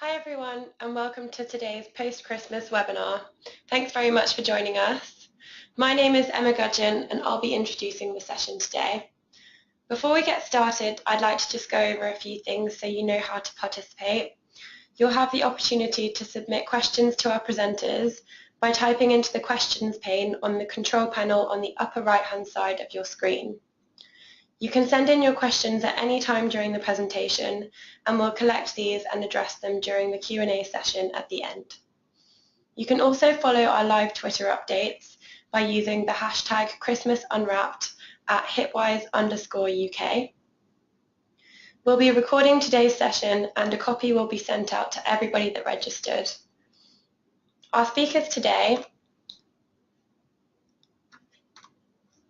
Hi everyone and welcome to today's post-Christmas webinar. Thanks very much for joining us. My name is Emma Gudgeon and I'll be introducing the session today. Before we get started, I'd like to just go over a few things so you know how to participate. You'll have the opportunity to submit questions to our presenters by typing into the questions pane on the control panel on the upper right-hand side of your screen. You can send in your questions at any time during the presentation and we'll collect these and address them during the Q&A session at the end. You can also follow our live Twitter updates by using the hashtag #ChristmasUnwrapped at Hitwise_UK. We'll be recording today's session and a copy will be sent out to everybody that registered. Our speakers today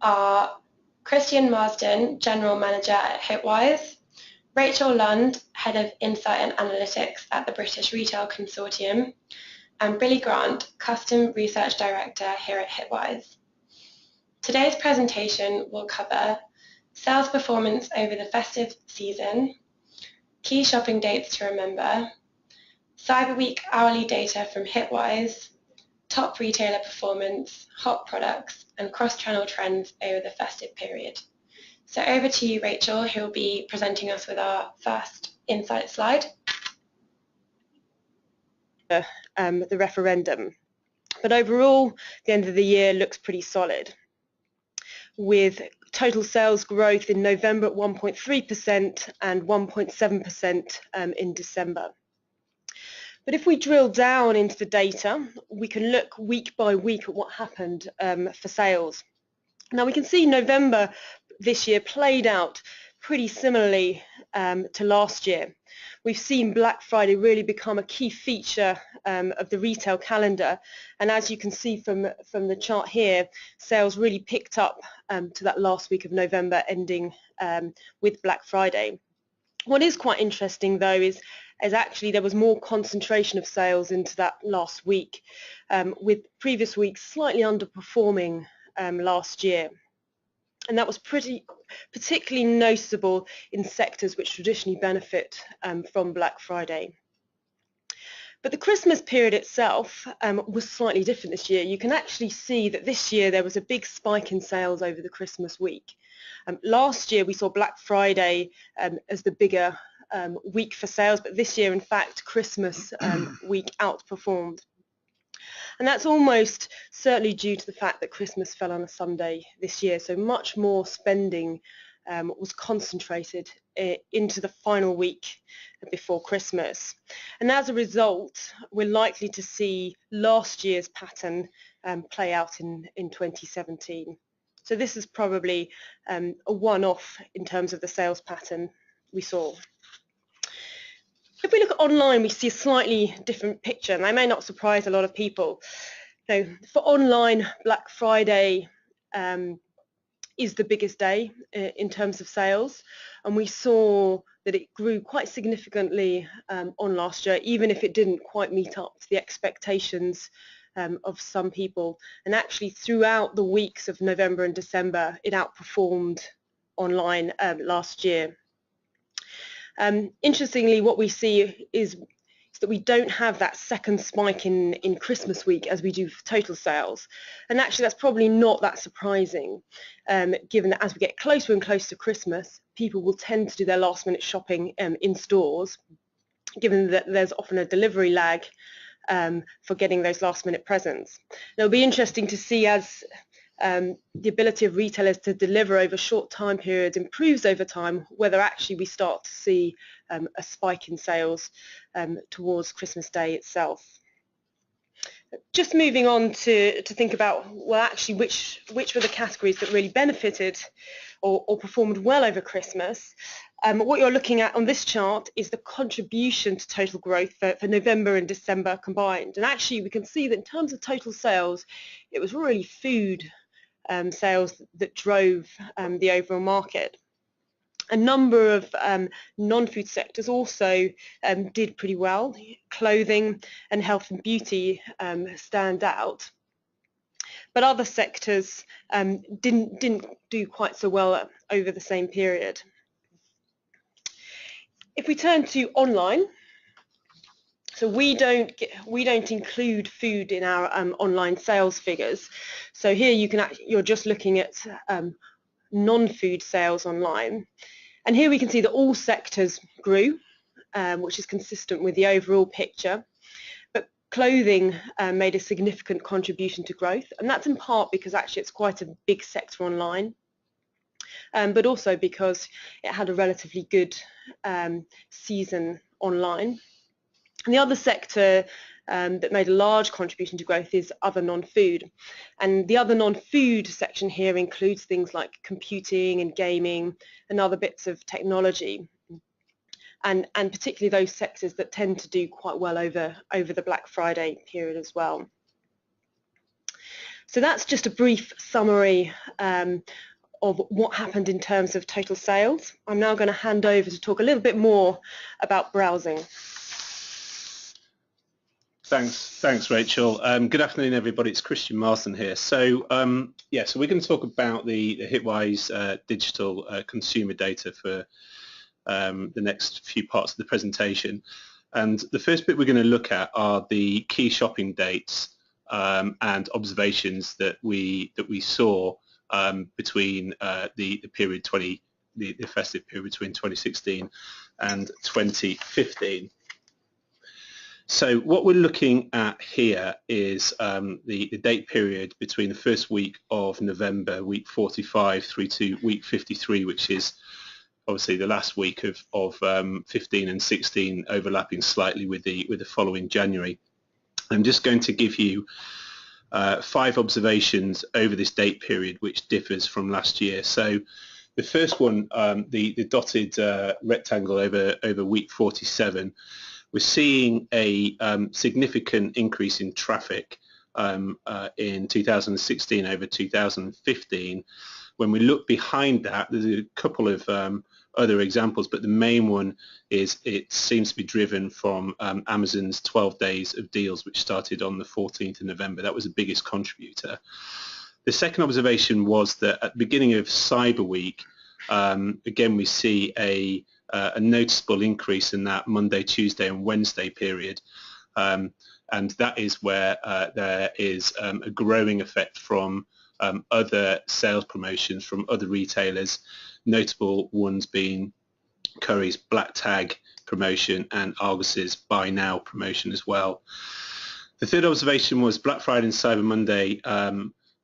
are Christian Marsden, General Manager at Hitwise, Rachel Lund, Head of Insight and Analytics at the British Retail Consortium, and Billy Grant, Custom Research Director here at Hitwise. Today's presentation will cover sales performance over the festive season, key shopping dates to remember, Cyber Week hourly data from Hitwise, top retailer performance, hot products, and cross-channel trends over the festive period. So over to you, Rachel, who will be presenting us with our first insight slide. The referendum. But overall, the end of the year looks pretty solid, with total sales growth in November at 1.3% and 1.7% in December. But if we drill down into the data, we can look week by week at what happened for sales. Now we can see November this year played out pretty similarly to last year. We've seen Black Friday really become a key feature of the retail calendar, and as you can see from the chart here, sales really picked up to that last week of November, ending with Black Friday. What is quite interesting though is actually there was more concentration of sales into that last week, with previous weeks slightly underperforming last year. And that was particularly noticeable in sectors which traditionally benefit from Black Friday. But the Christmas period itself was slightly different this year. You can actually see that this year there was a big spike in sales over the Christmas week. Last year we saw Black Friday as the bigger week for sales, but this year in fact Christmas week outperformed. And that's almost certainly due to the fact that Christmas fell on a Sunday this year, so much more spending was concentrated into the final week before Christmas. And as a result, we're likely to see last year's pattern play out in 2017. So this is probably a one-off in terms of the sales pattern we saw. If we look at online, we see a slightly different picture, and that may not surprise a lot of people. So for online, Black Friday is the biggest day in terms of sales, and we saw that it grew quite significantly on last year, even if it didn't quite meet up to the expectations of some people. And actually throughout the weeks of November and December, it outperformed online last year. Interestingly, what we see is that we don't have that second spike in Christmas week as we do for total sales. And actually that's probably not that surprising, given that as we get closer and closer to Christmas, people will tend to do their last minute shopping in stores, given that there's often a delivery lag for getting those last minute presents. It'll be interesting to see as the ability of retailers to deliver over short time periods improves over time, whether actually we start to see a spike in sales towards Christmas Day itself. Just moving on to think about, well, actually which were the categories that really benefited or performed well over Christmas. What you're looking at on this chart is the contribution to total growth for November and December combined. And actually we can see that in terms of total sales, it was really food sales that drove the overall market. A number of non-food sectors also did pretty well. Clothing and health and beauty stand out, but other sectors didn't do quite so well over the same period. If we turn to online, So we don't include food in our online sales figures. So here you're just looking at non-food sales online, and here we can see that all sectors grew, which is consistent with the overall picture. But clothing made a significant contribution to growth, and that's in part because actually it's quite a big sector online, but also because it had a relatively good season online. And the other sector that made a large contribution to growth is other non-food. And the other non-food section here includes things like computing and gaming and other bits of technology. And particularly those sectors that tend to do quite well over the Black Friday period as well. So that's just a brief summary of what happened in terms of total sales. I'm now going to hand over to talk a little bit more about browsing. Thanks, Rachel. Good afternoon, everybody. It's Christian Marston here. So, so we're going to talk about the Hitwise digital consumer data for the next few parts of the presentation. And the first bit we're going to look at are the key shopping dates and observations that we saw between the festive period between 2016 and 2015. So what we're looking at here is the date period between the first week of November, week 45, through to week 53, which is obviously the last week of 15 and 16, overlapping slightly with the following January. I'm just going to give you 5 observations over this date period, which differs from last year. So the first one, the dotted rectangle over week 47. We're seeing a significant increase in traffic in 2016 over 2015. When we look behind that, there's a couple of other examples, but the main one is it seems to be driven from Amazon's 12 days of deals, which started on the 14th of November. That was the biggest contributor. The second observation was that at the beginning of Cyber Week, again, we see a noticeable increase in that Monday, Tuesday and Wednesday period, and that is where there is a growing effect from other sales promotions from other retailers, notable ones being Curry's Black Tag promotion and Argus's Buy Now promotion as well. The third observation was Black Friday and Cyber Monday.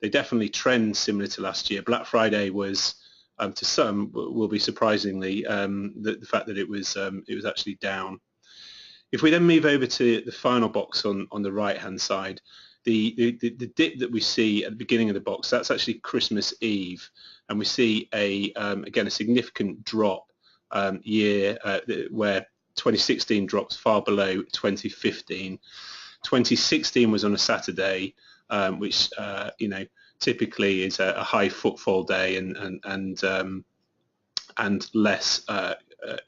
They definitely trend similar to last year. Black Friday was to some will be surprisingly the fact that it was actually down. If we then move over to the final box on the right hand side, the dip that we see at the beginning of the box, that's actually Christmas Eve, and we see again a significant drop where 2016 drops far below 2015. 2016 was on a Saturday, which typically is a high footfall day and less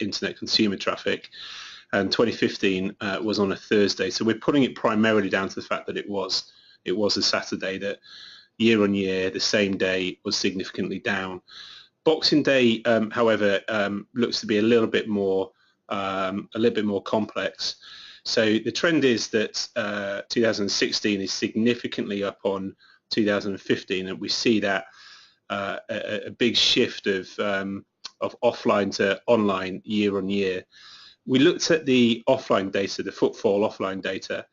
internet consumer traffic, and 2015 was on a Thursday. So we're putting it primarily down to the fact that it was a Saturday, that year on year the same day was significantly down. Boxing Day, however, looks to be a little bit more complex. So the trend is that 2016 is significantly up on 2015, and we see that a big shift of offline to online year on year. We looked at the offline data, the footfall offline data,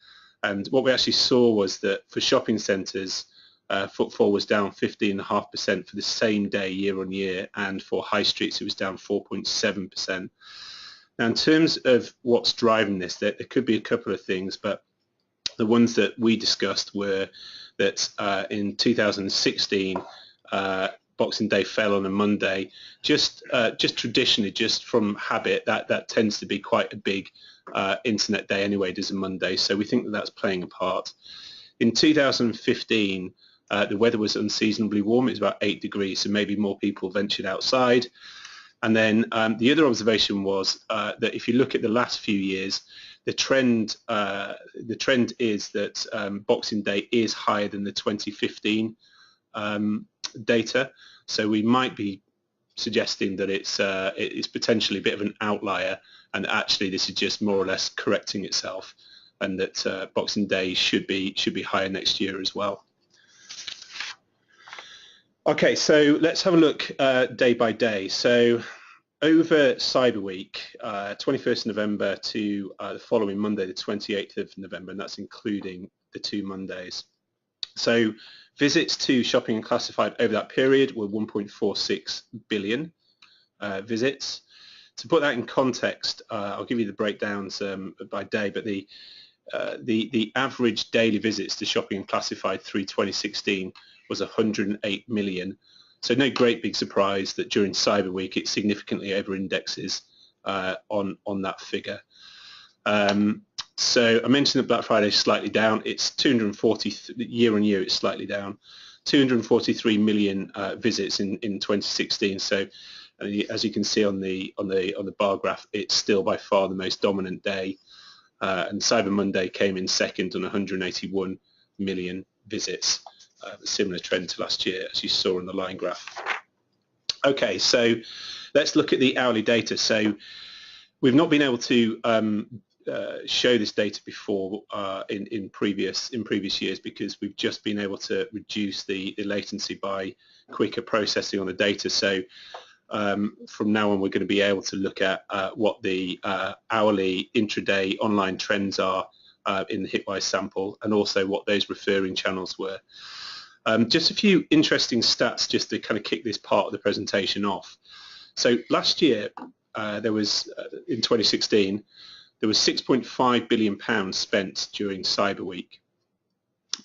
and what we actually saw was that for shopping centres, footfall was down 15.5% for the same day year on year, and for high streets it was down 4.7%. Now, in terms of what's driving this, there could be a couple of things, but the ones that we discussed were that in 2016, Boxing Day fell on a Monday. Just traditionally, just from habit, that tends to be quite a big internet day anyway, does a Monday. So we think that that's playing a part. In 2015, the weather was unseasonably warm. It was about 8 degrees, so maybe more people ventured outside. And then the other observation was that if you look at the last few years, the trend is that Boxing Day is higher than the 2015 data. So we might be suggesting that it's potentially a bit of an outlier, and actually this is just more or less correcting itself and that Boxing Day should be higher next year as well. Okay, so let's have a look day by day. So over Cyber Week, 21st November to the following Monday, the 28th of November, and that's including the 2 Mondays. So visits to shopping and classified over that period were 1.46 billion visits. To put that in context, I'll give you the breakdowns by day, but the average daily visits to shopping and classified through 2016 was 108 million. So no great big surprise that during Cyber Week it significantly over-indexes on that figure. So I mentioned that Black Friday is slightly down. It's 240 year on year. It's slightly down. 243 million visits in 2016. So as you can see on the bar graph, it's still by far the most dominant day. And Cyber Monday came in second on 181 million visits. A similar trend to last year, as you saw on the line graph. Okay, so let's look at the hourly data. So we've not been able to show this data before in previous years because we've just been able to reduce the latency by quicker processing on the data. So from now on, we're going to be able to look at what the hourly intraday online trends are in the Hitwise sample, and also what those referring channels were. Just a few interesting stats just to kind of kick this part of the presentation off. So last year, there was, in 2016, there was £6.5 billion spent during Cyber Week.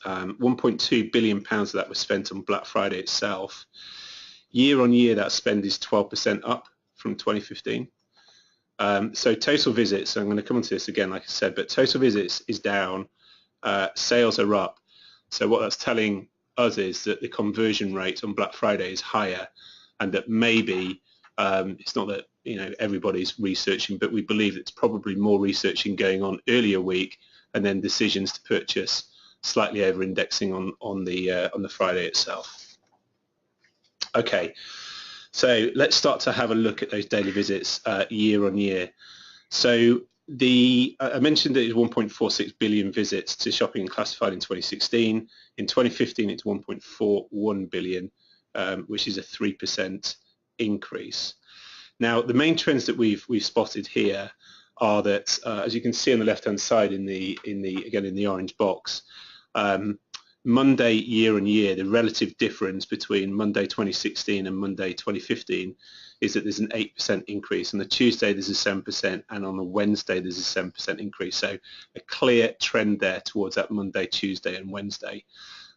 £1.2 billion of that was spent on Black Friday itself. Year on year, that spend is 12% up from 2015. So total visits, I'm going to come on to this again, like I said, but total visits is down, sales are up. So what that's telling us is that the conversion rate on Black Friday is higher, and that maybe it's not that everybody's researching, but we believe it's probably more researching going on earlier week, and then decisions to purchase slightly over-indexing on the Friday itself. Okay, so let's start to have a look at those daily visits year on year. So I mentioned that it was 1.46 billion visits to shopping and classified in 2016. In 2015, it's 1.41 billion, which is a 3% increase. Now, the main trends that we've spotted here are that, as you can see on the left-hand side in the orange box, Monday year on year, the relative difference between Monday 2016 and Monday 2015 is that there's an 8% increase. On the Tuesday there's a 7%, and on the Wednesday there's a 7% increase. So a clear trend there towards that Monday, Tuesday and Wednesday.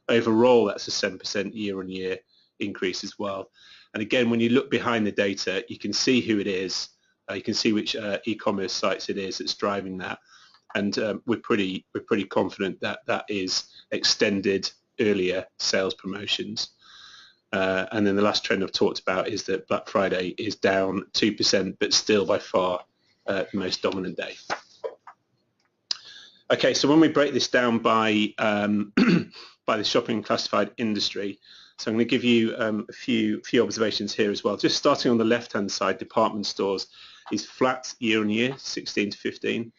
Overall, that's a 7% year on year increase as well. And again, when you look behind the data, you can see who it is. You can see which e-commerce sites it is that's driving that. And we're pretty confident that that is extended earlier sales promotions. And then the last trend I've talked about is that Black Friday is down 2%, but still by far the most dominant day. Okay, so when we break this down by by the shopping and classified industry, so I'm going to give you a few observations here as well. Just starting on the left-hand side, department stores is flat year on year, 16 to 15.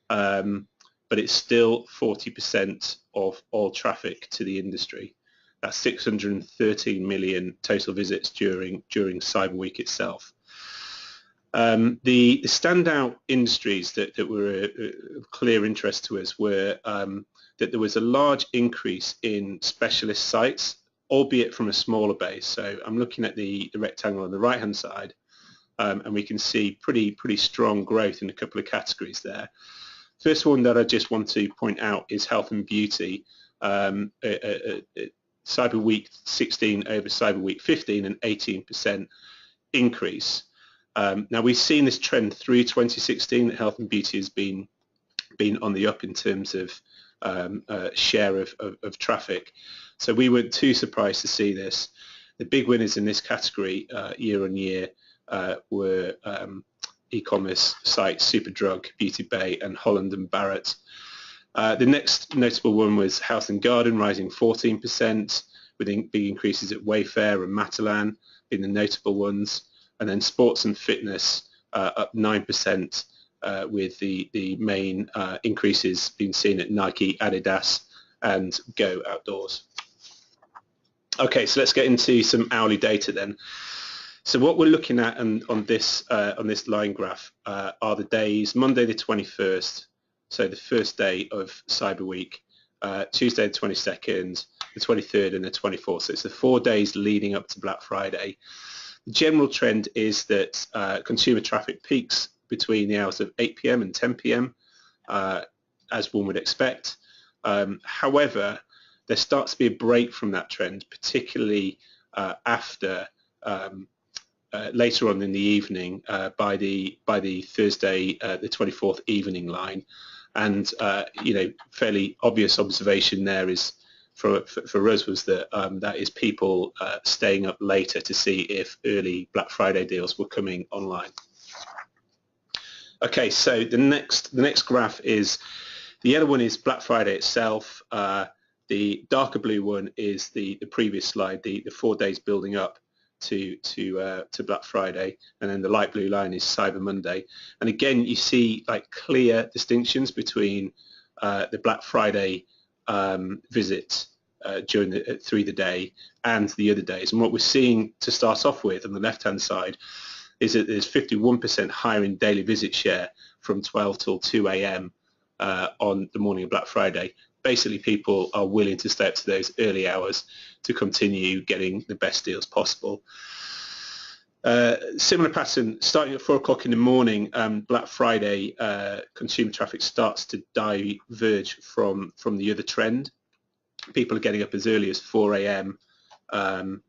But it's still 40% of all traffic to the industry. That's 613 million total visits during Cyber Week itself. The standout industries that were of clear interest to us were that there was a large increase in specialist sites, albeit from a smaller base. So I'm looking at the rectangle on the right-hand side, and we can see pretty strong growth in a couple of categories there. First one that I just want to point out is health and beauty. Cyber Week 16 over Cyber Week 15, an 18% increase. Now we've seen this trend through 2016 that health and beauty has been on the up in terms of share of traffic. So we weren't too surprised to see this. The big winners in this category year on year were e-commerce sites Superdrug, Beauty Bay and Holland and Barrett. The next notable one was House and Garden, rising 14%, with big increases at Wayfair and Matalan being the notable ones. And then sports and fitness up 9%, with the main increases being seen at Nike, Adidas and Go Outdoors. Okay, so let's get into some hourly data then. So what we're looking at on this line graph are the days, Monday the 21st, so the first day of Cyber Week, Tuesday the 22nd, the 23rd and the 24th. So it's the 4 days leading up to Black Friday. The general trend is that consumer traffic peaks between the hours of 8 p.m. and 10 p.m. As one would expect. However, there starts to be a break from that trend, particularly after later on in the evening by the Thursday the 24th evening line. And fairly obvious observation there is for us was that that is people staying up later to see if early Black Friday deals were coming online. Okay, so the next graph is, the yellow one is Black Friday itself. The darker blue one is the previous slide, the 4 days building up to Black Friday, and then the light blue line is Cyber Monday. And again, you see like clear distinctions between the Black Friday visits through the day and the other days. And what we're seeing to start off with on the left-hand side is that there's 51% higher in daily visit share from 12 till 2 a.m. On the morning of Black Friday. Basically, people are willing to stay up to those early hours to continue getting the best deals possible. Similar pattern, starting at 4 o'clock in the morning, Black Friday consumer traffic starts to diverge from the other trend. People are getting up as early as 4 a.m. And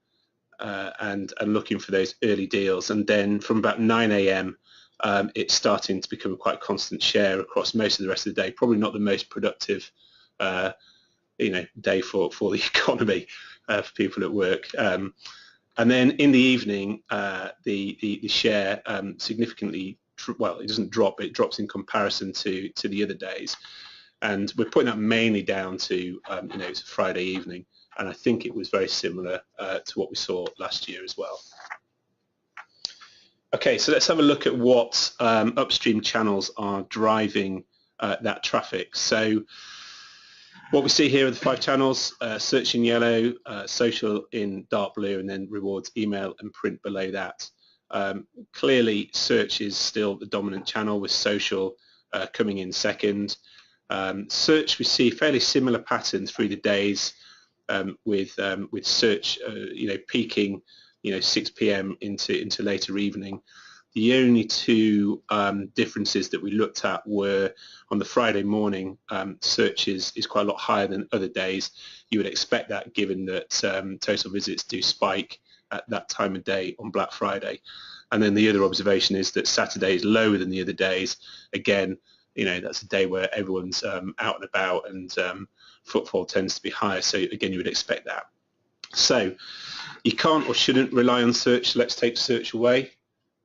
looking for those early deals, and then from about 9 a.m. It's starting to become a quite constant share across most of the rest of the day. Probably not the most productive day for the economy for people at work. And then in the evening, the share significantly, well, it doesn't drop, it drops in comparison to the other days. And we're putting that mainly down to, it's a Friday evening. And I think it was very similar to what we saw last year as well. Okay, so let's have a look at what upstream channels are driving that traffic. So what we see here are the 5 channels, search in yellow, social in dark blue, and then rewards, email and print below that. Clearly search is still the dominant channel, with social coming in second. Search, we see fairly similar pattern through the days, with search peaking 6 p.m. into later evening. The only 2 differences that we looked at were on the Friday morning, search is quite a lot higher than other days. You would expect that, given that total visits do spike at that time of day on Black Friday. And then the other observation is that Saturday is lower than the other days. Again, that's a day where everyone's out and about, and footfall tends to be higher. So again, you would expect that. So you can't or shouldn't rely on search. So let's take search away,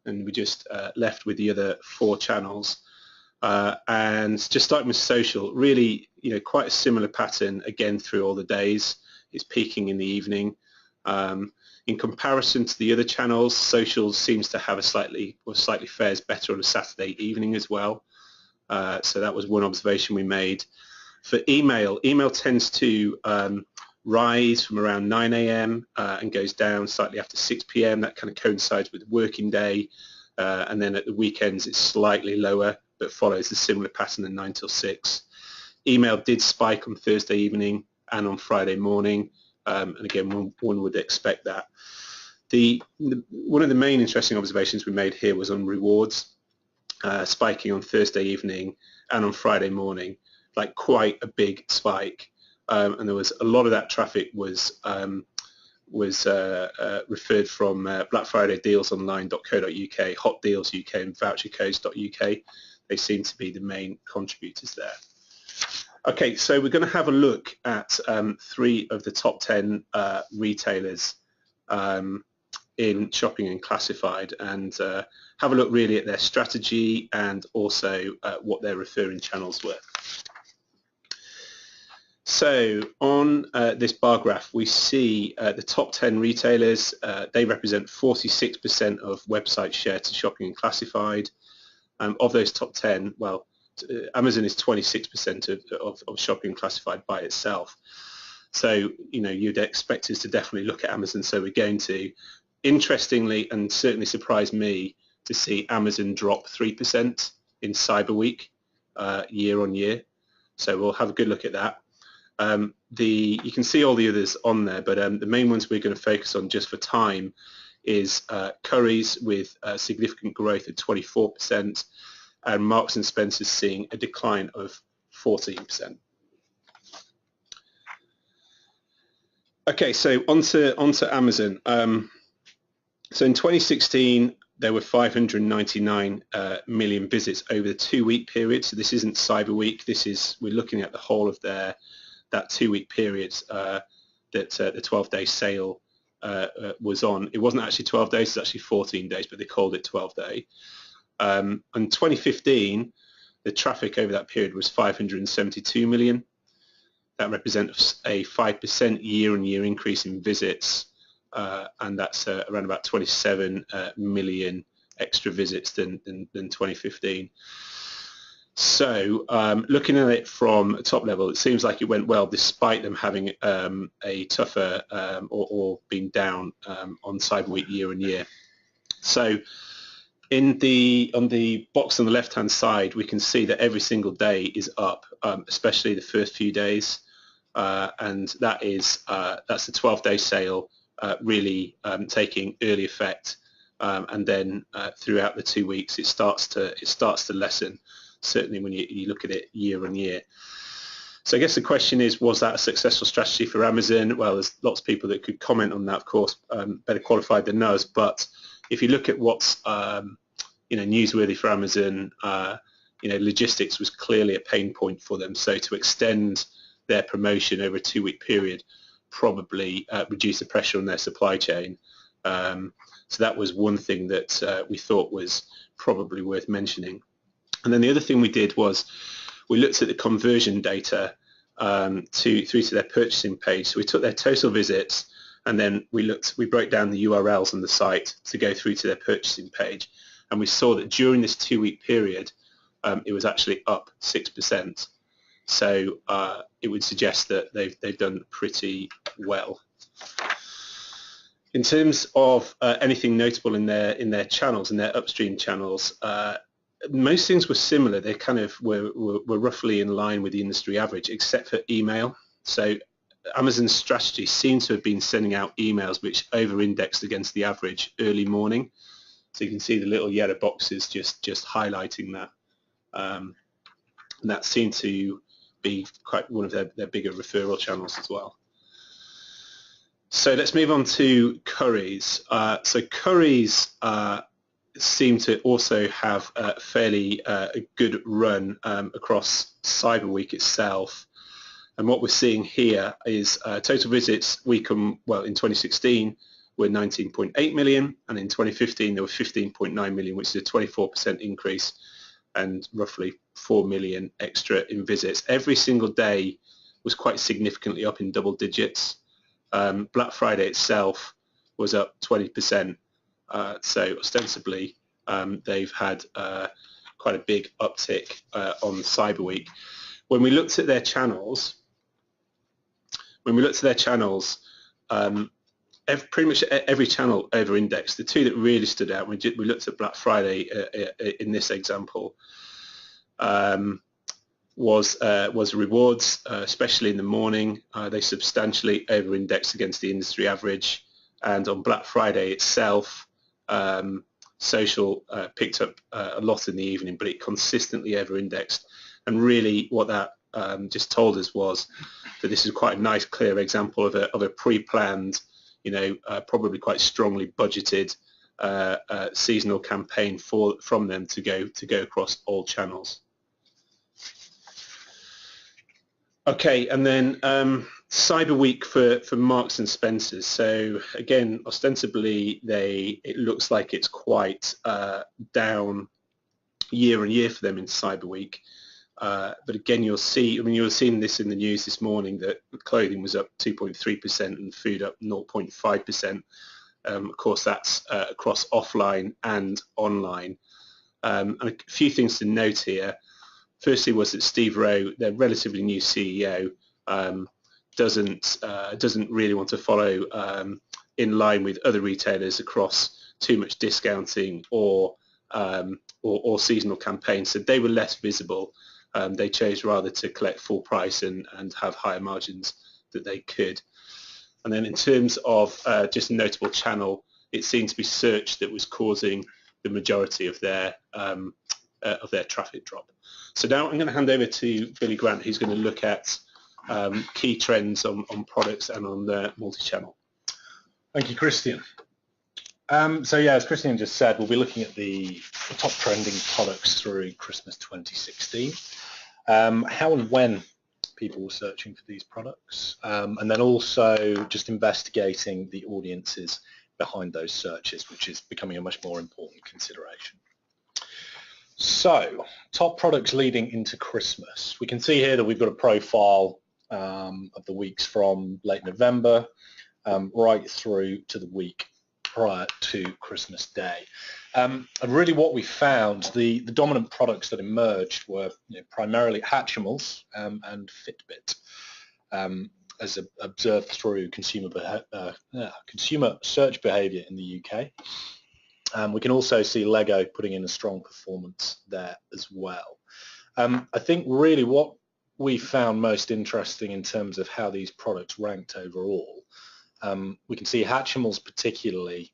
and we're just left with the other 4 channels. And just starting with social, really, quite a similar pattern again through all the days. It's peaking in the evening. In comparison to the other channels, social seems to have slightly fares better on a Saturday evening as well. So that was one observation we made. For email tends to rise from around 9 a.m. And goes down slightly after 6 p.m. That kind of coincides with the working day. And then at the weekends it's slightly lower, but follows a similar pattern of 9 till 6. Email did spike on Thursday evening and on Friday morning. And again, one would expect that. One of the main interesting observations we made here was on rewards, spiking on Thursday evening and on Friday morning, like quite a big spike. And there was a lot of that traffic was referred from Black Friday dealsonline.co.uk, Hot Deals UK and vouchercodes.uk. They seem to be the main contributors there. Okay, so we're going to have a look at 3 of the top 10 retailers in shopping and classified, and have a look really at their strategy and also what their referring channels were. So on this bar graph, we see the top 10 retailers. They represent 46% of website share to shopping and classified. Of those top 10, well, Amazon is 26% of shopping classified by itself. So, you'd expect us to definitely look at Amazon, so we're going to. Interestingly, and certainly surprised me to see Amazon drop 3% in Cyber Week year on year. So we'll have a good look at that. You can see all the others on there, but the main ones we're going to focus on just for time is Currys with significant growth at 24%, and Marks and Spencer's seeing a decline of 14%. Okay, so onto Amazon. So in 2016, there were 599 million visits over the 2-week period. So this isn't Cyber Week. We're looking at the whole of that 2-week period that the 12-day sale was on. It wasn't actually 12 days. It's actually 14 days, but they called it 12-day. In 2015, the traffic over that period was 572 million. That represents a 5% year-on-year increase in visits, and that's around about 27 million extra visits than 2015. So looking at it from top level, it seems like it went well despite them having a tougher or being down on Cyber Week year-on-year. So on the box on the left-hand side, we can see that every single day is up, especially the first few days. And that's the 12-day sale really taking early effect, and then throughout the 2 weeks it starts to lessen, certainly when you look at it year on year. So I guess the question is, was that a successful strategy for Amazon? Well, there's lots of people that could comment on that, of course, better qualified than us. But if you look at what's newsworthy for Amazon, logistics was clearly a pain point for them. So to extend their promotion over a 2-week period probably reduce the pressure on their supply chain. So that was one thing that we thought was probably worth mentioning. And then the other thing we did was we looked at the conversion data through to their purchasing page. So we took their total visits, and then we broke down the URLs on the site to go through to their purchasing page, and we saw that during this 2-week period it was actually up 6%. So it would suggest that they've done pretty well. In terms of anything notable in their channels, in their upstream channels, most things were similar. They kind of were roughly in line with the industry average, except for email. So Amazon's strategy seems to have been sending out emails which over-indexed against the average early morning. So you can see the little yellow boxes just highlighting that. And that seemed to be quite one of their bigger referral channels as well. So let's move on to Currys. So Currys seem to also have a fairly good run across Cyber Week itself. And what we're seeing here is total visits in 2016 were 19.8 million, and in 2015 there were 15.9 million, which is a 24% increase, and roughly 4 million extra in visits. Every single day was quite significantly up in double digits. Black Friday itself was up 20%. So ostensibly they've had quite a big uptick on Cyber Week. When we looked at their channels, pretty much every channel over-indexed. The two that really stood out, we looked at Black Friday in this example, was rewards, especially in the morning. They substantially over-indexed against the industry average. And on Black Friday itself, social picked up a lot in the evening, but it consistently over-indexed. And really what that just told us was that this is quite a nice, clear example of a pre-planned, probably quite strongly budgeted seasonal campaign from them to go across all channels. Okay, and then Cyber Week for Marks and Spencer's. So again, ostensibly it looks like it's quite down year on year for them in Cyber Week. But again, you'll see, you were seeing this in the news this morning, that clothing was up 2.3% and food up 0.5%. Of course, that's across offline and online. And a few things to note here. Firstly was that Steve Rowe, their relatively new CEO, doesn't really want to follow in line with other retailers across too much discounting or seasonal campaigns. So they were less visible. They chose rather to collect full price and have higher margins that they could. And then in terms of just a notable channel, it seemed to be search that was causing the majority of their traffic drop. So now I'm going to hand over to Billy Grant, who's going to look at key trends on products and on the multi-channel. Thank you, Christian. So yeah, as Christian just said, we'll be looking at the top trending products through Christmas 2016, how and when people were searching for these products, and then also just investigating the audiences behind those searches, which is becoming a much more important consideration. So, top products leading into Christmas. We can see here that we've got a profile of the weeks from late November right through to the week prior to Christmas Day. And really what we found, the dominant products that emerged were primarily Hatchimals and Fitbit, as observed through consumer search behaviour in the UK. We can also see Lego putting in a strong performance there as well. I think really what we found most interesting in terms of how these products ranked overall, we can see Hatchimals particularly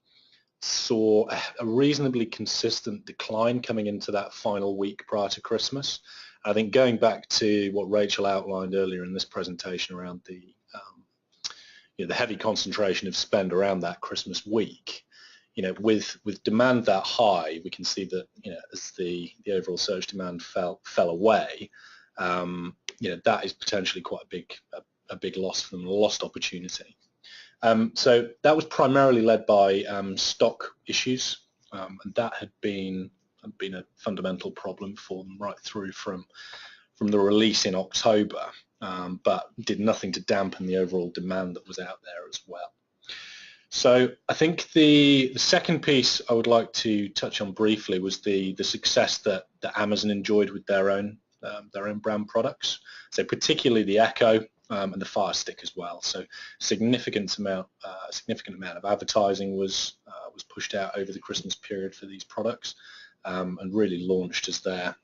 saw a reasonably consistent decline coming into that final week prior to Christmas. I think going back to what Rachel outlined earlier in this presentation around the heavy concentration of spend around that Christmas week, with demand that high, we can see that as the overall search demand fell away, that is potentially quite a big loss for them, a lost opportunity. So that was primarily led by stock issues, and that had been a fundamental problem for them right through from the release in October, but did nothing to dampen the overall demand that was out there as well. So I think the second piece I would like to touch on briefly was the success that Amazon enjoyed with their own brand products. So particularly the Echo and the Fire Stick as well. So significant amount of advertising was pushed out over the Christmas period for these products, and really launched as their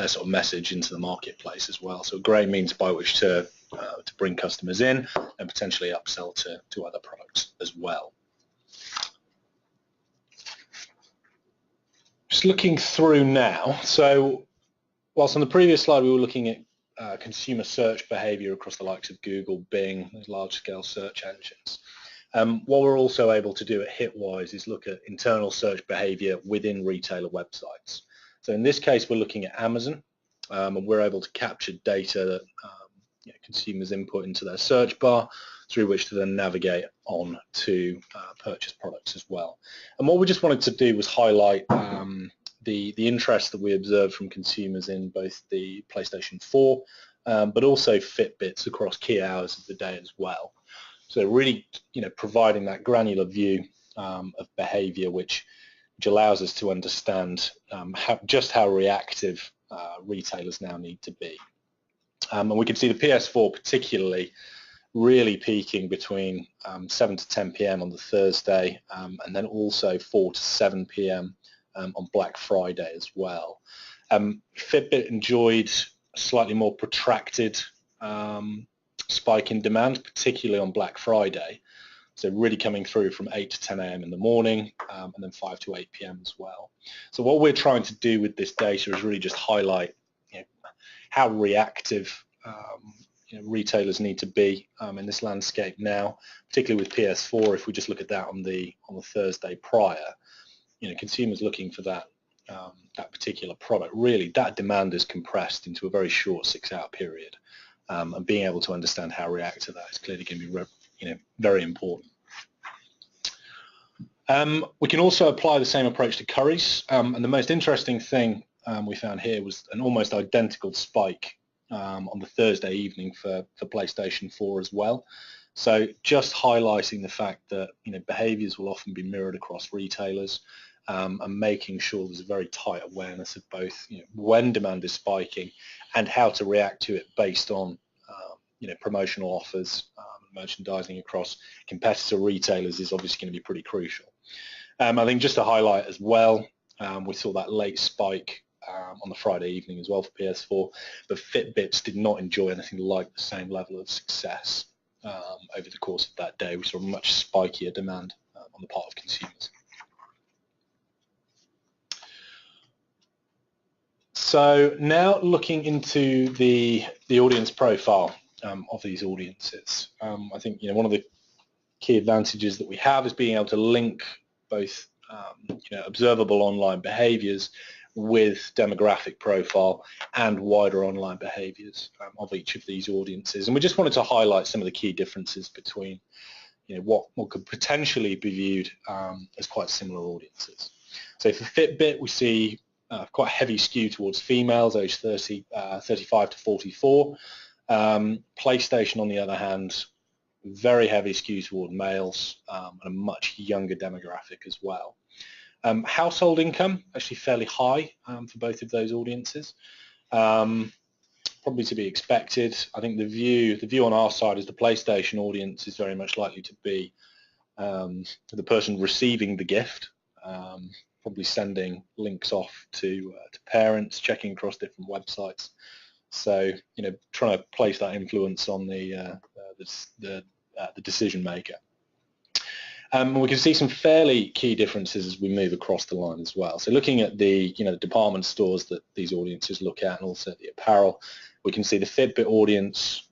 sort of message into the marketplace as well. So a great means by which to bring customers in and potentially upsell to other products as well. Just looking through now. So whilst on the previous slide we were looking at consumer search behavior across the likes of Google, Bing, those large-scale search engines. What we're also able to do at Hitwise is look at internal search behavior within retailer websites. So in this case, we're looking at Amazon, and we're able to capture data that consumers input into their search bar, through which to then navigate on to purchase products as well. And what we just wanted to do was highlight the interest that we observed from consumers in both the PlayStation 4, but also Fitbits across key hours of the day as well. So really, providing that granular view of behaviour, which allows us to understand how reactive retailers now need to be. And we can see the PS4 particularly really peaking between 7 to 10 p.m. on the Thursday, and then also 4 to 7 p.m. On Black Friday as well. Fitbit enjoyed a slightly more protracted spike in demand, particularly on Black Friday. So really coming through from 8 to 10 a.m. in the morning, and then 5 to 8 p.m. as well. So what we're trying to do with this data is really just highlight how reactive retailers need to be in this landscape now, particularly with PS4. If we just look at that on the Thursday prior, consumers looking for that particular product, really that demand is compressed into a very short 6-hour period, and being able to understand how reactive that is clearly going to be very important. We can also apply the same approach to curries, and the most interesting thing we found here was an almost identical spike on the Thursday evening for PlayStation 4 as well. So just highlighting the fact that behaviours will often be mirrored across retailers, and making sure there's a very tight awareness of both, when demand is spiking and how to react to it based on promotional offers. Merchandising across competitor retailers is obviously going to be pretty crucial. I think just to highlight as well, we saw that late spike on the Friday evening as well for PS4, but Fitbits did not enjoy anything like the same level of success over the course of that day. We saw a much spikier demand on the part of consumers. So now looking into the audience profile of these audiences, I think one of the key advantages that we have is being able to link both observable online behaviours with demographic profile and wider online behaviours of each of these audiences. And we just wanted to highlight some of the key differences between what could potentially be viewed as quite similar audiences. So for Fitbit, we see quite a heavy skew towards females aged 35 to 44. PlayStation, on the other hand, very heavy skew toward males and a much younger demographic as well. Household income actually fairly high for both of those audiences, probably to be expected. I think the view on our side is the PlayStation audience is very much likely to be the person receiving the gift, probably sending links off to parents, checking across different websites. So trying to place that influence on the decision maker. We can see some fairly key differences as we move across the line as well. So looking at the department stores that these audiences look at, and also the apparel, we can see the Fitbit audience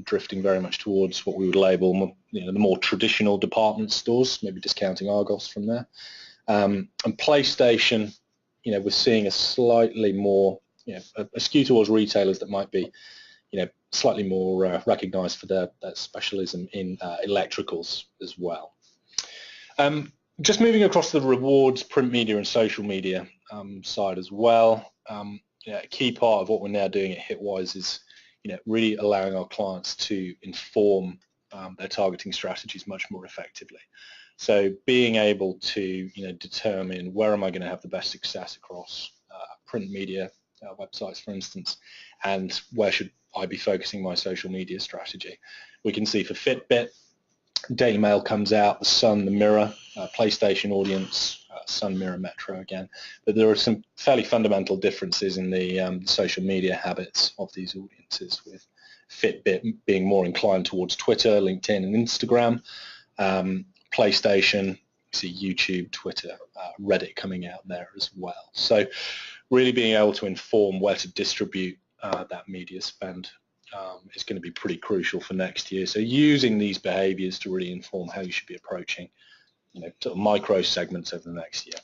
drifting very much towards what we would label the more traditional department stores, maybe discounting Argos from there. And PlayStation, we're seeing a slightly more a skew towards retailers that might be slightly more recognised for their specialism in electricals as well. Just moving across the rewards, print media and social media side as well. A key part of what we're now doing at Hitwise is really allowing our clients to inform their targeting strategies much more effectively. So being able to determine where am I going to have the best success across print media websites, for instance, and where should I be focusing my social media strategy. We can see for Fitbit, Daily Mail comes out, the Sun, the Mirror, PlayStation audience, Sun, Mirror, Metro again. But there are some fairly fundamental differences in the social media habits of these audiences, with Fitbit being more inclined towards Twitter, LinkedIn and Instagram. PlayStation, you see YouTube, Twitter, Reddit coming out there as well. So really being able to inform where to distribute that media spend is going to be pretty crucial for next year. So using these behaviours to really inform how you should be approaching sort of micro segments over the next year.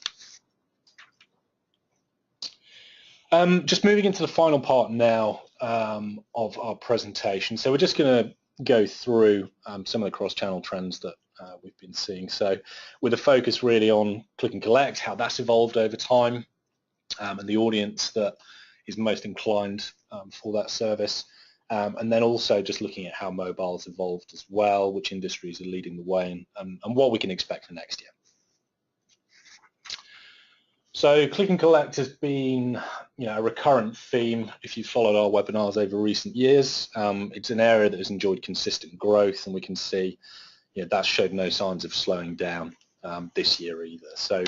Just moving into the final part now of our presentation. So we're just going to go through some of the cross-channel trends that we've been seeing. So with a focus really on click and collect, how that's evolved over time, and the audience that is most inclined for that service. And then also just looking at how mobile has evolved as well, which industries are leading the way, and what we can expect for next year. So click and collect has been a recurrent theme if you've followed our webinars over recent years. It's an area that has enjoyed consistent growth, and we can see that showed no signs of slowing down this year either. So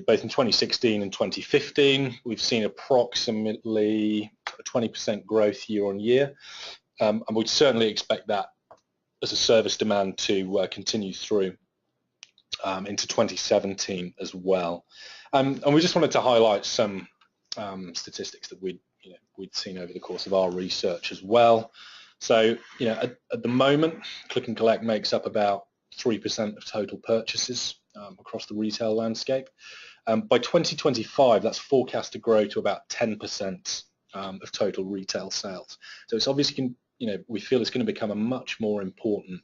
both in 2016 and 2015, we've seen approximately 20% growth year on year, and we'd certainly expect that as a service demand to continue through into 2017 as well. And we just wanted to highlight some statistics that we'd seen over the course of our research as well. So at the moment, click and collect makes up about 3% of total purchases across the retail landscape. By 2025, that's forecast to grow to about 10% of total retail sales. So it's obviously, we feel it's going to become a much more important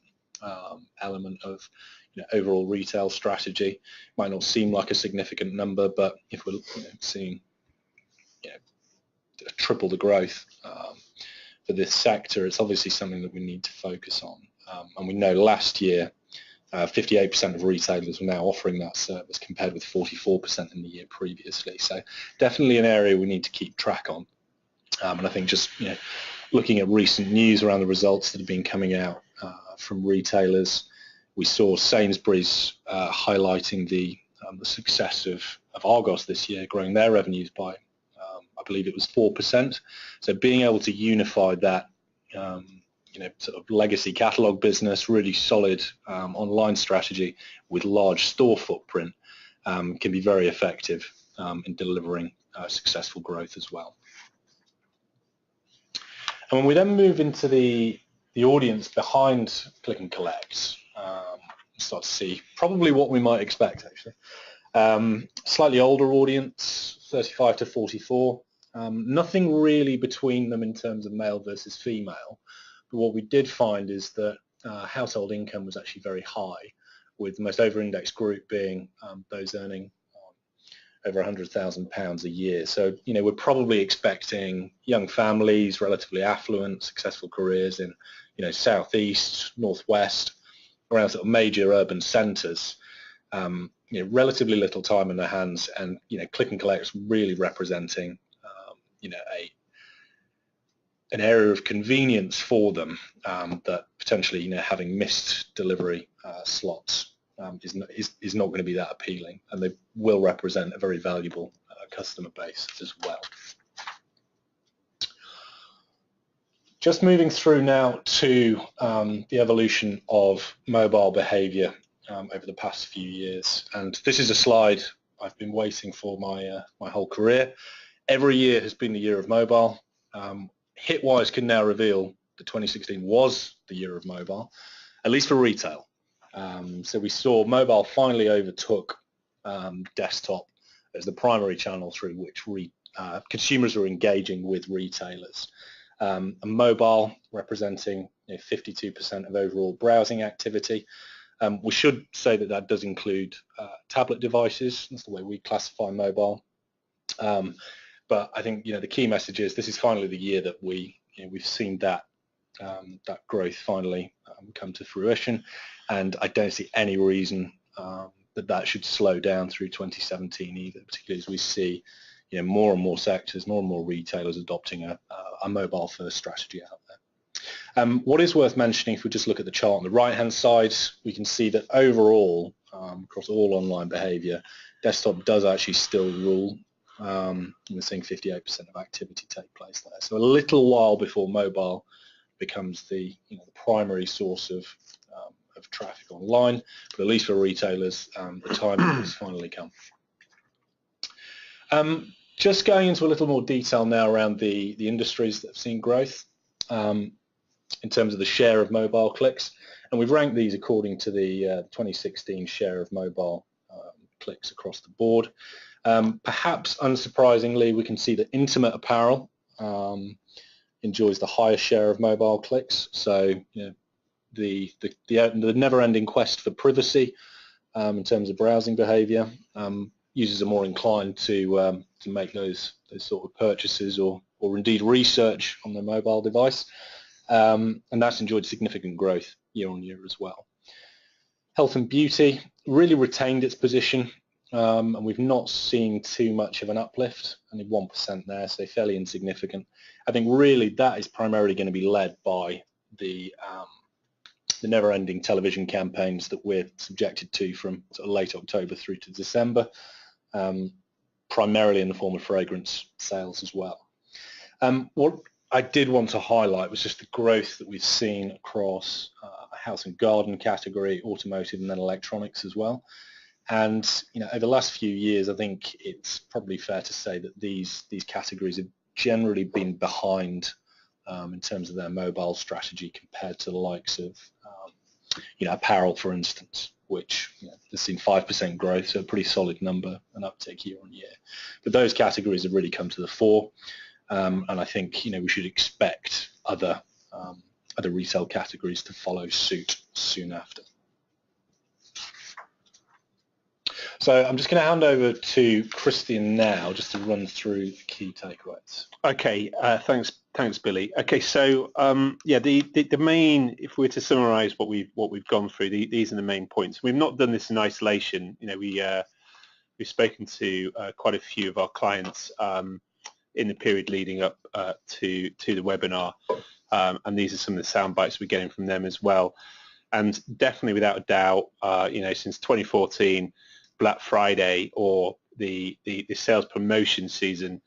element of overall retail strategy. Might not seem like a significant number, but if we're seeing triple the growth for this sector, it's obviously something that we need to focus on. And we know last year 58% of retailers are now offering that service compared with 44% in the year previously. So definitely an area we need to keep track on. And I think just looking at recent news around the results that have been coming out from retailers, we saw Sainsbury's highlighting the success of Argos this year, growing their revenues by, I believe it was 4%. So being able to unify that sort of legacy catalogue business, really solid online strategy with large store footprint can be very effective in delivering successful growth as well. And when we then move into the audience behind Click and Collect, start to see probably what we might expect actually. Slightly older audience, 35 to 44. Nothing really between them in terms of male versus female. But what we did find is that household income was actually very high, with the most over-indexed group being those earning over £100,000 a year. So, we're probably expecting young families, relatively affluent, successful careers in, southeast, northwest, around sort of major urban centres. Relatively little time in their hands, and Click and Collect is really representing, an area of convenience for them that potentially, having missed delivery slots is not going to be that appealing, and they will represent a very valuable customer base as well. Just moving through now to the evolution of mobile behaviour over the past few years, and this is a slide I've been waiting for my whole career. Every year has been the year of mobile. Hitwise can now reveal that 2016 was the year of mobile, at least for retail. So we saw mobile finally overtook desktop as the primary channel through which consumers were engaging with retailers. And mobile representing 52% of overall browsing activity. We should say that that does include tablet devices. That's the way we classify mobile. But I think the key message is this is finally the year that we've seen that growth finally come to fruition, and I don't see any reason that should slow down through 2017 either, particularly as we see more and more sectors, more and more retailers adopting a mobile first strategy out there. What is worth mentioning, if we just look at the chart on the right hand side, we can see that overall across all online behaviour, desktop does actually still rule. We're seeing 58% of activity take place there. So a little while before mobile becomes the primary source of traffic online, but at least for retailers, the time has finally come. Just going into a little more detail now around the industries that have seen growth in terms of the share of mobile clicks, and we've ranked these according to the 2016 share of mobile clicks across the board. Perhaps unsurprisingly, we can see that intimate apparel enjoys the highest share of mobile clicks. So the never-ending quest for privacy in terms of browsing behaviour, users are more inclined to make those sort of purchases or indeed research on their mobile device, and that's enjoyed significant growth year on year as well. Health and beauty really retained its position. And we've not seen too much of an uplift, only 1% there, so fairly insignificant. I think really that is primarily going to be led by the never-ending television campaigns that we're subjected to from sort of late October through to December, primarily in the form of fragrance sales as well. What I did want to highlight was just the growth that we've seen across house and garden category, automotive, and then electronics as well. And over the last few years, I think it's probably fair to say that these categories have generally been behind in terms of their mobile strategy compared to the likes of apparel, for instance, which has seen 5% growth, so a pretty solid number, an uptake year on year. But those categories have really come to the fore, and I think we should expect other retail categories to follow suit soon after. So I'm just going to hand over to Christian now, just to run through the key takeaways. Okay, thanks, Billy. Okay, so yeah, the main, if we were to summarise what we've gone through, these are the main points. We've not done this in isolation. You know, we've spoken to quite a few of our clients in the period leading up to the webinar, and these are some of the sound bites we're getting from them as well. And definitely, without a doubt, you know, since 2014, Black Friday or the sales promotion season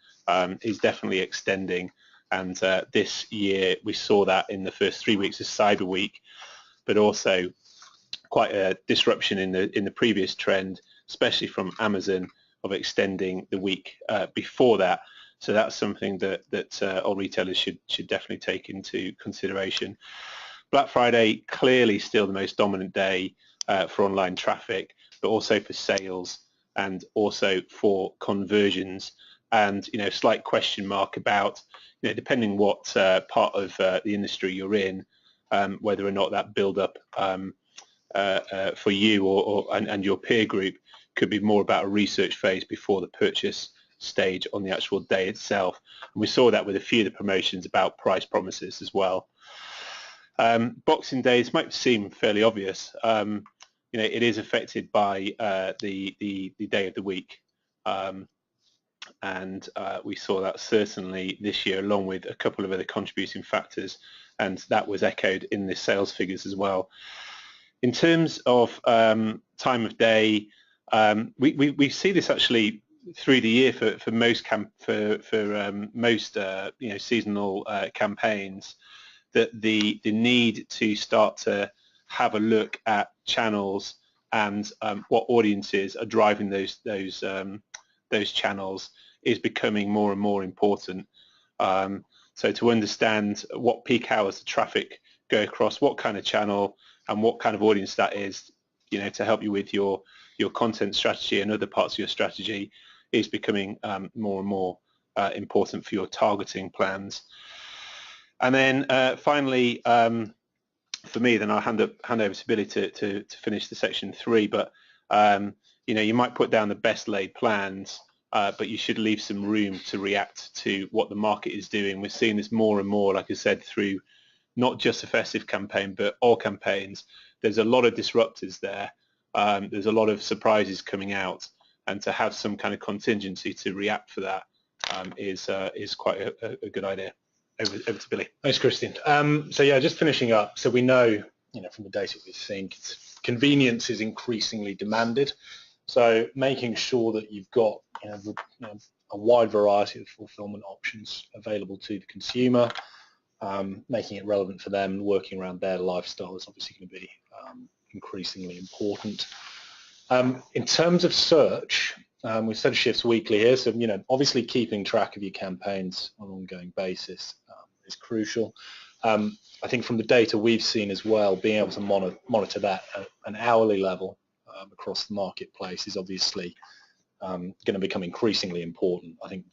is definitely extending, and this year we saw that in the first 3 weeks of Cyber Week, but also quite a disruption in the previous trend, especially from Amazon, of extending the week before that. So that's something that all retailers should definitely take into consideration. Black Friday clearly still the most dominant day for online traffic, but also for sales and also for conversions. And, you know, slight question mark about, you know, depending what part of the industry you're in, whether or not that build up for you and your peer group could be more about a research phase before the purchase stage on the actual day itself. And we saw that with a few of the promotions about price promises as well. Boxing Days might seem fairly obvious. You know, it is affected by the day of the week, and we saw that certainly this year, along with a couple of other contributing factors, and that was echoed in the sales figures as well. In terms of time of day, we see this actually through the year for most you know, seasonal campaigns, that the need to start to have a look at channels and what audiences are driving those channels is becoming more and more important. So to understand what peak hours the traffic go across, what kind of channel and what kind of audience that is, you know, to help you with your content strategy and other parts of your strategy, is becoming more and more important for your targeting plans. And then finally, for me, then I'll hand over to Billy to finish the section 3. But you know, you might put down the best laid plans, but you should leave some room to react to what the market is doing. We're seeing this more and more, like I said, through not just a festive campaign, but all campaigns. There's a lot of disruptors there. There's a lot of surprises coming out, and to have some kind of contingency to react for that is quite a good idea. Over to Billy. Thanks, Christian. So yeah, just finishing up. So we know, you know, from the data we've seen, convenience is increasingly demanded. So making sure that you've got, you know, a wide variety of fulfillment options available to the consumer, making it relevant for them, working around their lifestyle is obviously going to be increasingly important. In terms of search, we've said shifts weekly here, so, you know, obviously keeping track of your campaigns on an ongoing basis is crucial. I think from the data we've seen as well, being able to monitor that at an hourly level across the marketplace is obviously going to become increasingly important. I think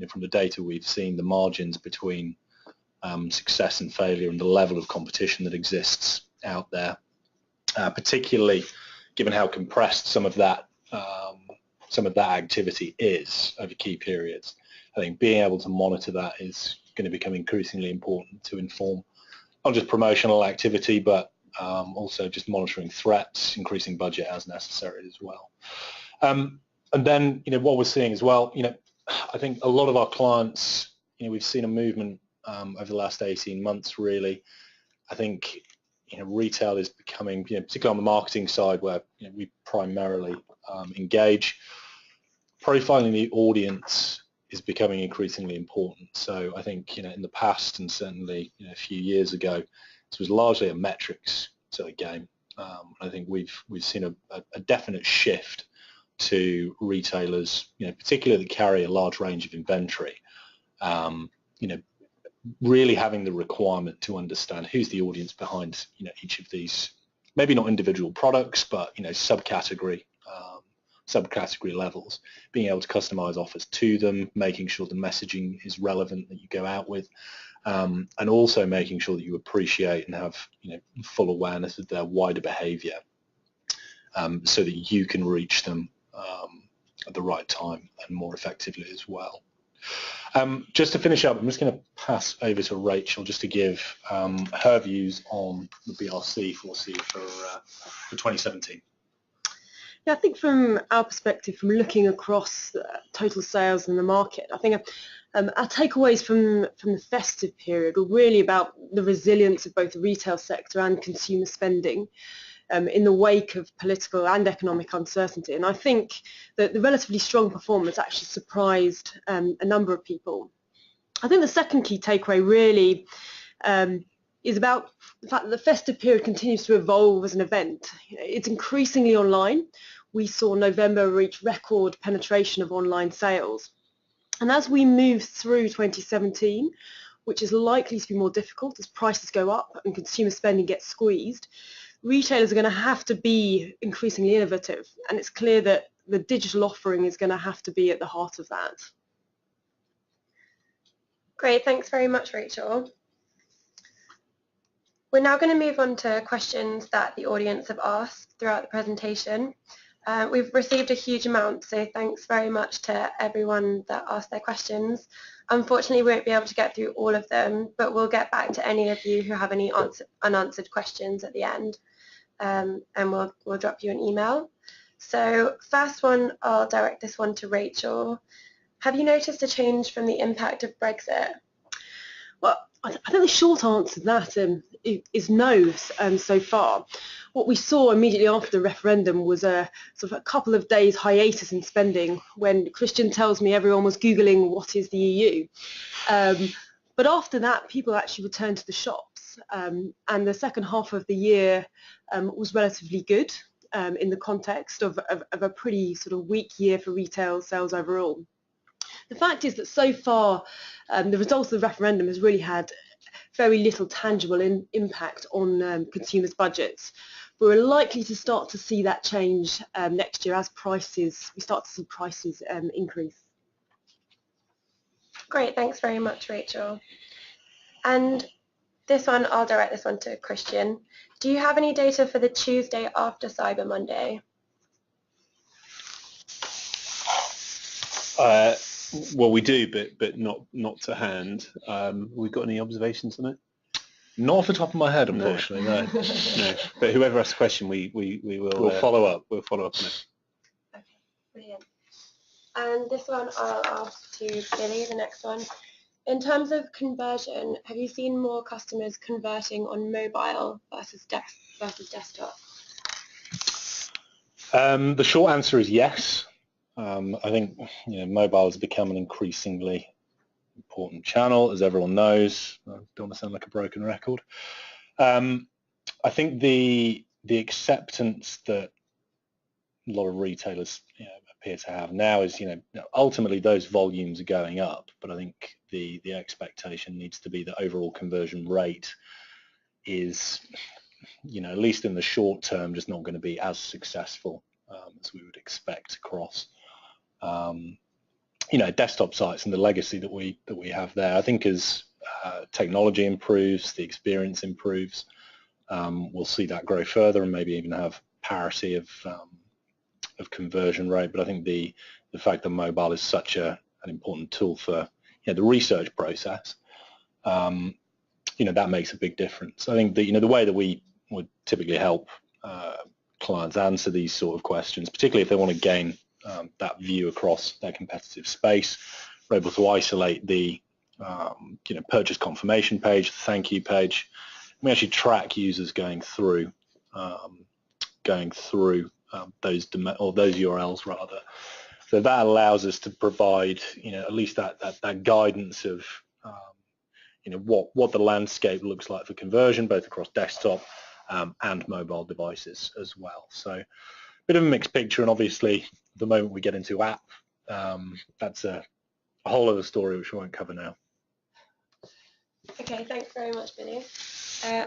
from the data we've seen, the margins between success and failure and the level of competition that exists out there, particularly given how compressed some of that activity is over key periods. I think being able to monitor that is going to become increasingly important to inform not just promotional activity, but also just monitoring threats, increasing budget as necessary as well. And then, you know, what we're seeing as well, you know, I think a lot of our clients, you know, we've seen a movement over the last 18 months really. I think, you know, retail is becoming, you know, particularly on the marketing side where, you know, we primarily engage, profiling the audience is becoming increasingly important. So I think, you know, in the past and certainly, you know, a few years ago, this was largely a metrics sort of game. I think we've seen a definite shift to retailers, you know, particularly that carry a large range of inventory, you know, really having the requirement to understand who's the audience behind, you know, each of these, maybe not individual products, but, you know, subcategory levels, being able to customize offers to them, making sure the messaging is relevant that you go out with, and also making sure that you appreciate and have, you know, full awareness of their wider behavior, so that you can reach them at the right time and more effectively as well. Just to finish up, I'm just going to pass over to Rachel just to give her views on the BRC foresee for 2017. Yeah, I think from our perspective, from looking across total sales in the market, I think our takeaways from the festive period were really about the resilience of both the retail sector and consumer spending in the wake of political and economic uncertainty. And I think that the relatively strong performance actually surprised a number of people. I think the second key takeaway really is about the fact that the festive period continues to evolve as an event. It's increasingly online. We saw November reach record penetration of online sales. And as we move through 2017, which is likely to be more difficult as prices go up and consumer spending gets squeezed, retailers are going to have to be increasingly innovative, and it's clear that the digital offering is going to have to be at the heart of that. Great, thanks very much, Rachel. We're now going to move on to questions that the audience have asked throughout the presentation. We've received a huge amount, so thanks very much to everyone that asked their questions. Unfortunately, we won't be able to get through all of them, but we'll get back to any of you who have any unanswered questions at the end, and we'll drop you an email. So first one, I'll direct this one to Rachel. Have you noticed a change from the impact of Brexit? Well, I think the short answer to that is no so far. What we saw immediately after the referendum was a sort of a couple of days hiatus in spending when Christian tells me everyone was Googling what is the EU. But after that, people actually returned to the shops, and the second half of the year was relatively good in the context of a pretty sort of weak year for retail sales overall. The fact is that so far, the results of the referendum has really had very little tangible impact on consumers' budgets. We're likely to start to see that change next year as we start to see prices increase. Great, thanks very much, Rachel. And this one, I'll direct this one to Christian. Do you have any data for the Tuesday after Cyber Monday? Well, we do, but not to hand. We got any observations on it? Not off the top of my head, unfortunately, no. No. But whoever asks a question, we will. We'll follow up. We'll follow up on it. Okay, brilliant. And this one I'll ask to Billy, the next one. In terms of conversion, have you seen more customers converting on mobile versus desktop? The short answer is yes. I think mobile has become an increasingly important channel, as everyone knows. I don't want to sound like a broken record. I think the acceptance that a lot of retailers appear to have now is, ultimately those volumes are going up, but I think the expectation needs to be that overall conversion rate is, at least in the short term, just not going to be as successful as we would expect across desktop sites and the legacy that we have there. I think as technology improves, the experience improves, we'll see that grow further and maybe even have parity of conversion rate. But I think the fact that mobile is such an important tool for the research process, that makes a big difference. I think that the way that we would typically help clients answer these sort of questions, particularly if they want to gain that view across their competitive space, we're able to isolate the purchase confirmation page, the thank you page. We actually track users going through those URLs rather. So that allows us to provide at least that guidance of what the landscape looks like for conversion, both across desktop and mobile devices as well. So a bit of a mixed picture, and obviously the moment we get into app, that's a whole other story which we won't cover now. Okay, thanks very much, Billy.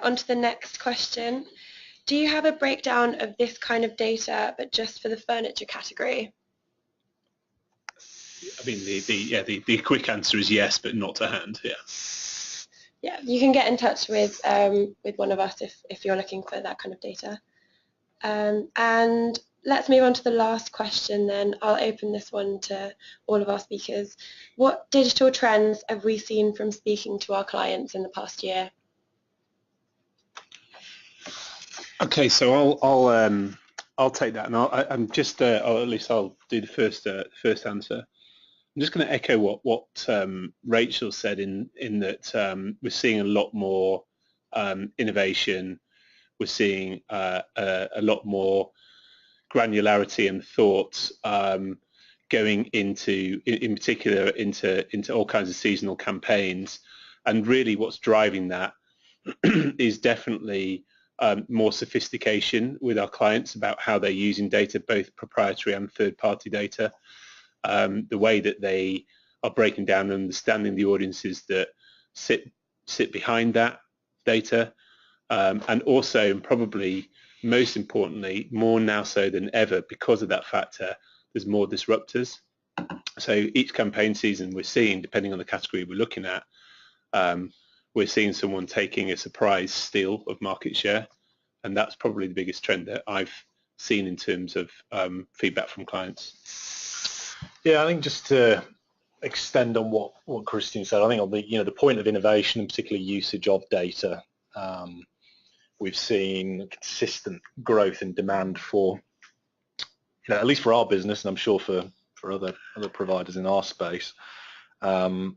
On to the next question. Do you have a breakdown of this kind of data, but just for the furniture category? I mean, the quick answer is yes, but not to hand. Yeah. Yeah, you can get in touch with one of us if you're looking for that kind of data. And let's move on to the last question then. I'll open this one to all of our speakers. What digital trends have we seen from speaking to our clients in the past year? Okay, so I'll take that, and I'm just, or at least I'll do the first answer. I'm just going to echo what Rachel said in that we're seeing a lot more innovation. We're seeing a lot more granularity and thought going into, in particular, into all kinds of seasonal campaigns. And really, what's driving that is definitely more sophistication with our clients about how they're using data, both proprietary and third-party data. The way that they are breaking down and understanding the audiences that sit behind that data, and also, and probably most importantly, more now so than ever, because of that factor, there's more disruptors. So each campaign season we're seeing, depending on the category we're looking at, we're seeing someone taking a surprise steal of market share, and that's probably the biggest trend that I've seen in terms of feedback from clients. Yeah, I think just to extend on what Christian said, I think on the point of innovation and particularly usage of data, we've seen consistent growth in demand for, at least for our business, and I'm sure for other providers in our space, a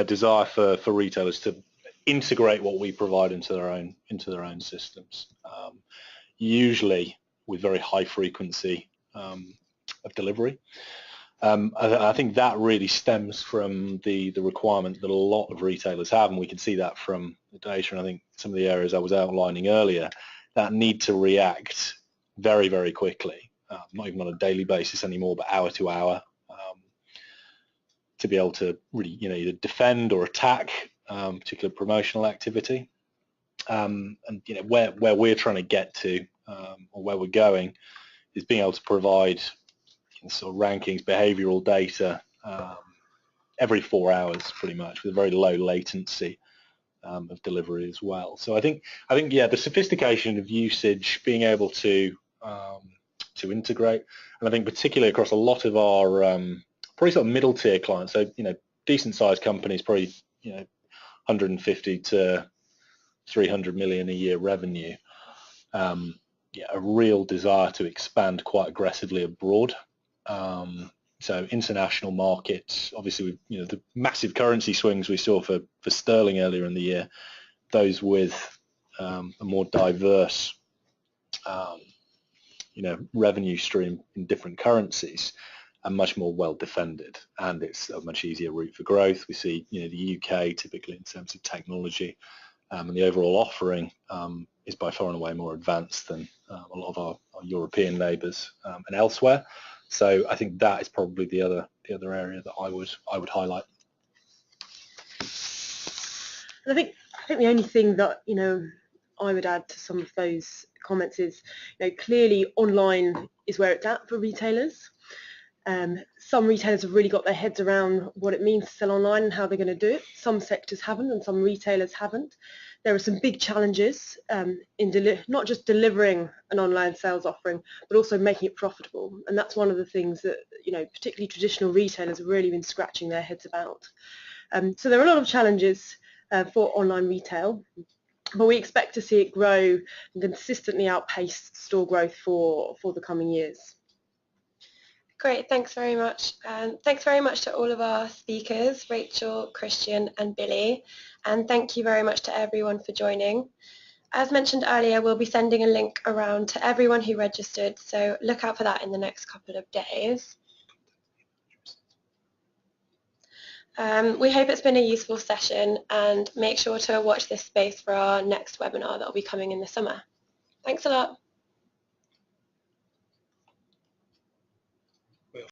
desire for retailers to integrate what we provide into their own systems, usually with very high frequency of delivery. I think that really stems from the requirement that a lot of retailers have, and we can see that from the data. And I think some of the areas I was outlining earlier, that need to react very, very quickly, not even on a daily basis anymore, but hour to hour, to be able to really, either defend or attack particular promotional activity. And where we're trying to get to, or where we're going, is being able to provide sort of rankings, behavioural data every 4 hours, pretty much, with a very low latency of delivery as well. So I think the sophistication of usage, being able to integrate, and I think particularly across a lot of our probably sort of middle tier clients, so decent sized companies, probably 150 to 300 million a year revenue, a real desire to expand quite aggressively abroad. So international markets, obviously, the massive currency swings we saw for sterling earlier in the year, those with a more diverse revenue stream in different currencies are much more well defended, and it's a much easier route for growth. We see the UK typically in terms of technology, and the overall offering is by far and away more advanced than a lot of our European neighbours and elsewhere. So I think that is probably the other area that I would highlight. And I think the only thing that I would add to some of those comments is clearly online is where it's at for retailers. Some retailers have really got their heads around what it means to sell online and how they're going to do it. Some sectors haven't, and some retailers haven't. There are some big challenges in not just delivering an online sales offering, but also making it profitable. And that's one of the things that particularly traditional retailers have really been scratching their heads about. So there are a lot of challenges for online retail, but we expect to see it grow and consistently outpace store growth for the coming years. Great, thanks very much. And thanks very much to all of our speakers, Rachel, Christian and Billy. And thank you very much to everyone for joining. As mentioned earlier, we'll be sending a link around to everyone who registered, so look out for that in the next couple of days. We hope it's been a useful session, and make sure to watch this space for our next webinar that will be coming in the summer. Thanks a lot.